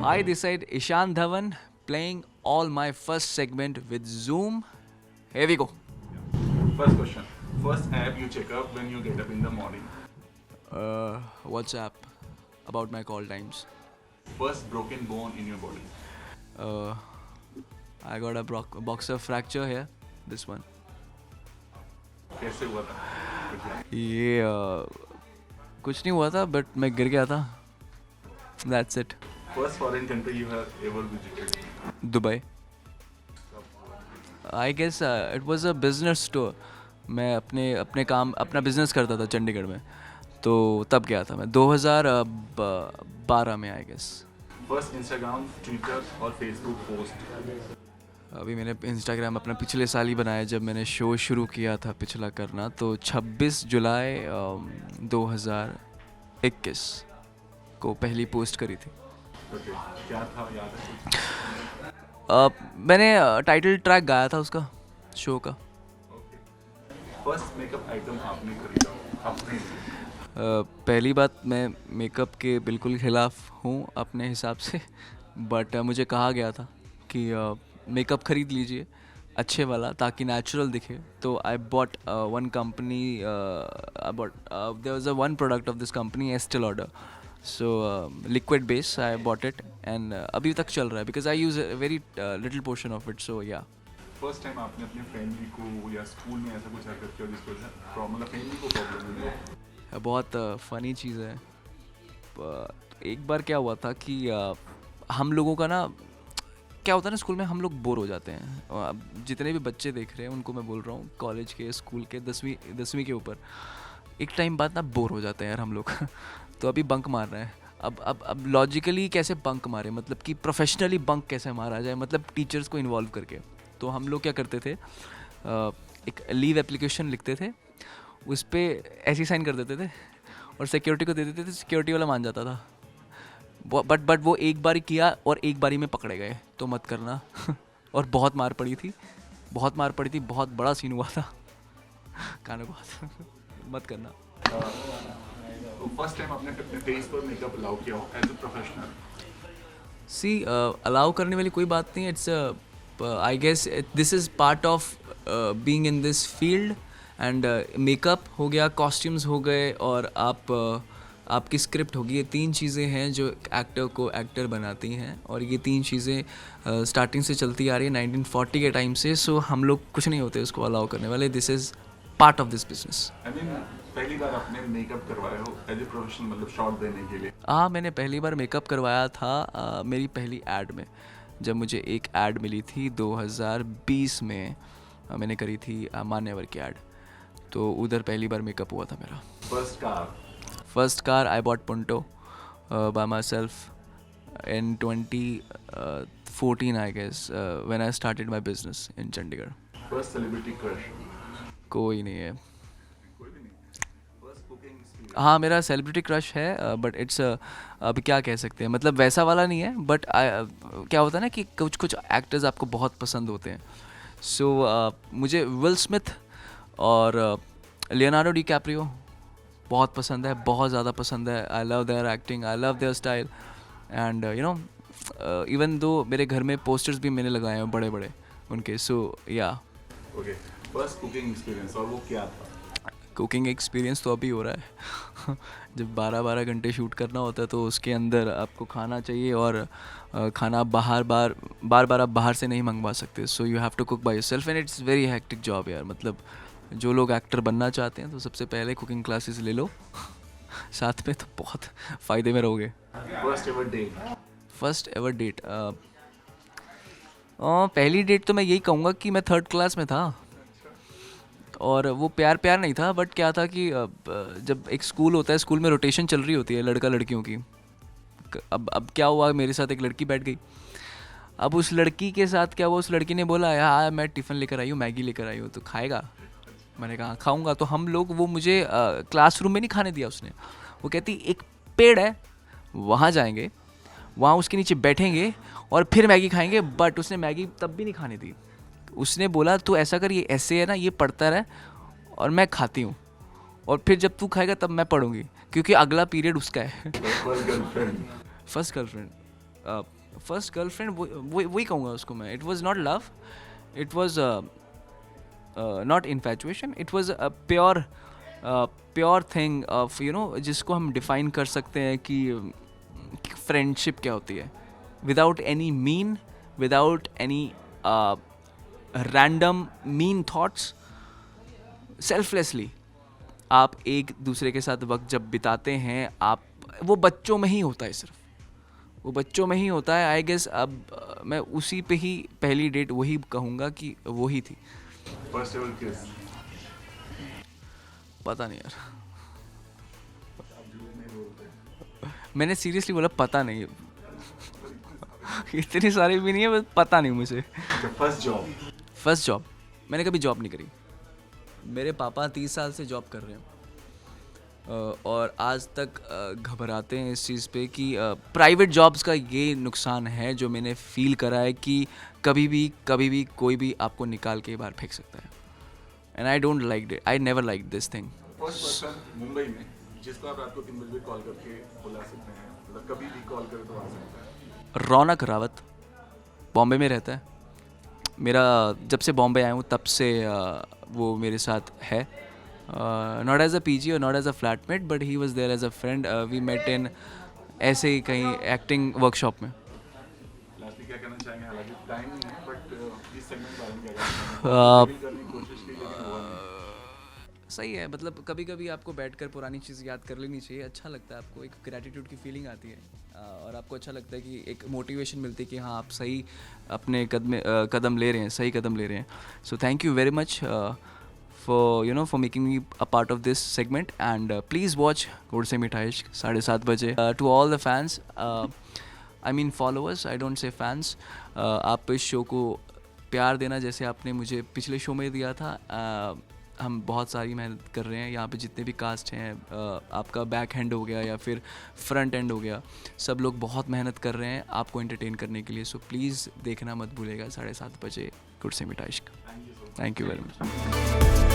Hi, this side Ishan Dhawan playing all my first segment with Zoom. Here we go. First question. First app you check up when you get up in the morning. WhatsApp about my call times. First broken bone in your body. Uh, I got a boxer fracture here. This one. कैसे हुआ था? Good. ये कुछ नहीं हुआ था but मैं गिर गया था. That's it. First foreign country you have ever visited. Dubai. I guess it was a business tour. मैं अपना बिजनेस करता था चंडीगढ़ में, तो तब गया था मैं 2012 में I guess. First Instagram, Twitter और Facebook post. अभी मैंने इंस्टाग्राम अपना पिछले साल ही बनाया जब मैंने शो शुरू किया था पिछला करना, तो 26 जुलाई 2021 को पहली पोस्ट करी थी. Okay. क्या था याद है? मैंने टाइटल ट्रैक गाया था उसका शो का. Okay. First makeup item आपने खरीदा हो अपने लिए. पहली बात, मैं मेकअप के बिल्कुल खिलाफ हूँ अपने हिसाब से, बट मुझे कहा गया था कि मेकअप खरीद लीजिए अच्छे वाला ताकि नेचुरल दिखे. तो I bought one company, there was a one product of this company, Estee Lauder. So liquid base, I bought it and अभी तक चल रहा है because I use very little portion of it. So yeah. First time आपने अपनी family को या school में ऐसा कुछ हरकत किया जिसकी वजह से प्रॉब्लम फैमिली को प्रॉब्लम हुई हो? बहुत फ़नी चीज़ है. एक बार क्या हुआ था कि हम लोगों का ना, क्या होता है ना, स्कूल में हम लोग बोर हो जाते हैं. अब जितने भी बच्चे देख रहे हैं उनको मैं बोल रहा हूँ, कॉलेज के, स्कूल के, 10वीं के ऊपर एक टाइम बाद ना बोर हो जाते हैं यार हम लोग. तो अभी बंक मार रहे हैं. अब लॉजिकली कैसे बंक मारे, मतलब कि प्रोफेशनली बंक कैसे मारा जाए, मतलब टीचर्स को इन्वॉल्व करके. तो हम लोग क्या करते थे, एक लीव एप्लीकेशन लिखते थे, उस पर ऐसी साइन कर देते थे और सिक्योरिटी को दे देते थे. सिक्योरिटी वाला मान जाता था. बट वो एक बारी किया और एक बारी में पकड़े गए, तो मत करना. और बहुत मार पड़ी थी, बहुत बड़ा सीन हुआ था. कानों को मत करना. फर्स्ट टाइम आपने अपने फेस पर मेकअप अलाउ किया हो as a professional. See, allow करने वाली कोई बात नहीं. It's I guess this is part of being in this field. And makeup हो गया, कॉस्ट्यूम्स हो गए, और आपकी स्क्रिप्ट होगी. ये 3 चीज़ें हैं जो एक्टर को एक्टर बनाती हैं, और ये 3 चीज़ें स्टार्टिंग से चलती आ रही है 1940 के टाइम से. सो हम लोग कुछ नहीं होते उसको अलाउ करने वाले. This is part of this business. I mean पहली बार आपने मेकअप करवाया हो एज ए प्रोफेशनल, मतलब शॉट देने के लिए. हाँ, मैंने पहली बार मेकअप करवाया था मेरी पहली एड में. जब मुझे एक एड मिली थी 2020 में, मैंने करी थी मान्यवर की एड, तो उधर पहली बार मेकअप हुआ था मेरा. First car I bought Punto by myself in 2014 I guess, when I started my business in Chandigarh. First celebrity crush. कोई नहीं है. कोई भी नहीं. First cooking experience. हाँ, मेरा सेलिब्रिटी क्रश है, बट इट्स अभी क्या कह सकते हैं, मतलब वैसा वाला नहीं है, बट क्या होता है ना कि कुछ एक्टर्स आपको बहुत पसंद होते हैं. सो मुझे विल स्मिथ और लियोनार्डो डी कैप्रियो बहुत पसंद है, बहुत ज़्यादा पसंद है. I love their acting, I love their style. And you know, even though मेरे घर में पोस्टर्स भी मैंने लगाए हैं बड़े बड़े उनके. सो या. ओके. फर्स्ट कुकिंग एक्सपीरियंस, और वो क्या था? कुकिंग एक्सपीरियंस तो अभी हो रहा है. जब 12-12 घंटे शूट करना होता है तो उसके अंदर आपको खाना चाहिए, और खाना बार बार आप बाहर से नहीं मंगवा सकते. So you have to cook by yourself, and it's very hectic job यार. मतलब जो लोग एक्टर बनना चाहते हैं तो सबसे पहले कुकिंग क्लासेस ले लो साथ में, तो बहुत फ़ायदे में रहोगे. फर्स्ट एवर डेट, पहली डेट तो मैं यही कहूँगा कि मैं 3rd क्लास में था, और वो प्यार नहीं था, बट क्या था कि जब एक स्कूल होता है, स्कूल में रोटेशन चल रही होती है लड़का लड़कियों की. अब क्या हुआ, मेरे साथ एक लड़की बैठ गई. अब उस लड़की के साथ क्या हुआ, उस लड़की ने बोला, यार मैं टिफ़िन लेकर आई हूँ, मैगी लेकर आई हूँ, तो खाएगा? मैंने कहा खाऊंगा. तो हम लोग, वो मुझे क्लासरूम में नहीं खाने दिया उसने. वो कहती एक पेड़ है, वहाँ जाएंगे, वहाँ उसके नीचे बैठेंगे और फिर मैगी खाएंगे. बट उसने मैगी तब भी नहीं खाने दी. उसने बोला तू ऐसा कर, ये ऐसे है ना, ये पढ़ता रहे और मैं खाती हूँ, और फिर जब तू खाएगा तब मैं पढ़ूंगी, क्योंकि अगला पीरियड उसका है. First girlfriend. First girlfriend, first girlfriend वही कहूँगा उसको मैं. It was not love, it was not infatuation, it was a pure thing of जिसको हम डिफाइन कर सकते हैं कि फ्रेंडशिप क्या होती है. Without any mean, without any random mean thoughts, selflessly आप एक दूसरे के साथ वक्त जब बिताते हैं, आप वो बच्चों में ही होता है, सिर्फ वो बच्चों में ही होता है. आई गेस अब मैं उसी पे ही पहली डेट वही कहूँगा कि वही थी. फर्स्ट एवर किस? पता नहीं यार, आप झूठ नहीं बोलते. मैंने सीरियसली बोला पता नहीं. इतनी सारी भी नहीं है, बस पता नहीं मुझे. First job? फर्स्ट जॉब, मैंने कभी जॉब नहीं करी. मेरे पापा 30 साल से जॉब कर रहे हैं और आज तक घबराते हैं इस चीज़ पे कि प्राइवेट जॉब्स का ये नुकसान है जो मैंने फील करा है कि कभी भी कोई भी आपको निकाल के बाहर फेंक सकता है. And I don't like it, I never like this thing. First person Mumbai में जिसको आप रात को 3 बजे कॉल करके बुला सकते हैं, मतलब कभी भी कॉल करें तो आ सकता है. रौनक रावत बॉम्बे में रहता है. मेरा जब से बॉम्बे आया हूँ तब से वो मेरे साथ है. नॉट एज अ पीजी और not as a flatmate, but he was there as a friend. We met in ऐसे ही कहीं एक्टिंग वर्कशॉप में. लास्टली क्या कहना चाहेंगे? हालांकि टाइम नहीं है, बट इस सेगमेंट के बारे में क्या कहना चाहेंगे? करने की कोशिश की लेकिन हुआ नहीं. सही है, मतलब कभी कभी आपको बैठकर पुरानी चीज़ याद कर लेनी चाहिए. अच्छा लगता है, आपको एक ग्रैटिट्यूड की फीलिंग आती है और आपको अच्छा लगता है कि एक मोटिवेशन मिलती है कि हाँ आप सही अपने कदम ले रहे हैं, सही कदम ले रहे हैं. So thank you very much for making me a part of this segment, and please watch गुड़ से मीठा इश्क 7:30 बजे. To all the fans, I mean followers, I don't say fans, आप इस शो को प्यार देना जैसे आपने मुझे पिछले शो में दिया था. हम बहुत सारी मेहनत कर रहे हैं यहाँ पे, जितने भी कास्ट हैं, आपका बैक हैंड हो गया या फिर फ्रंट एंड हो गया, सब लोग बहुत मेहनत कर रहे हैं आपको एंटरटेन करने के लिए. सो प्लीज़ देखना मत भूलिएगा 7:30 बजे गुड़ से मीठा इश्क. Thank you very much.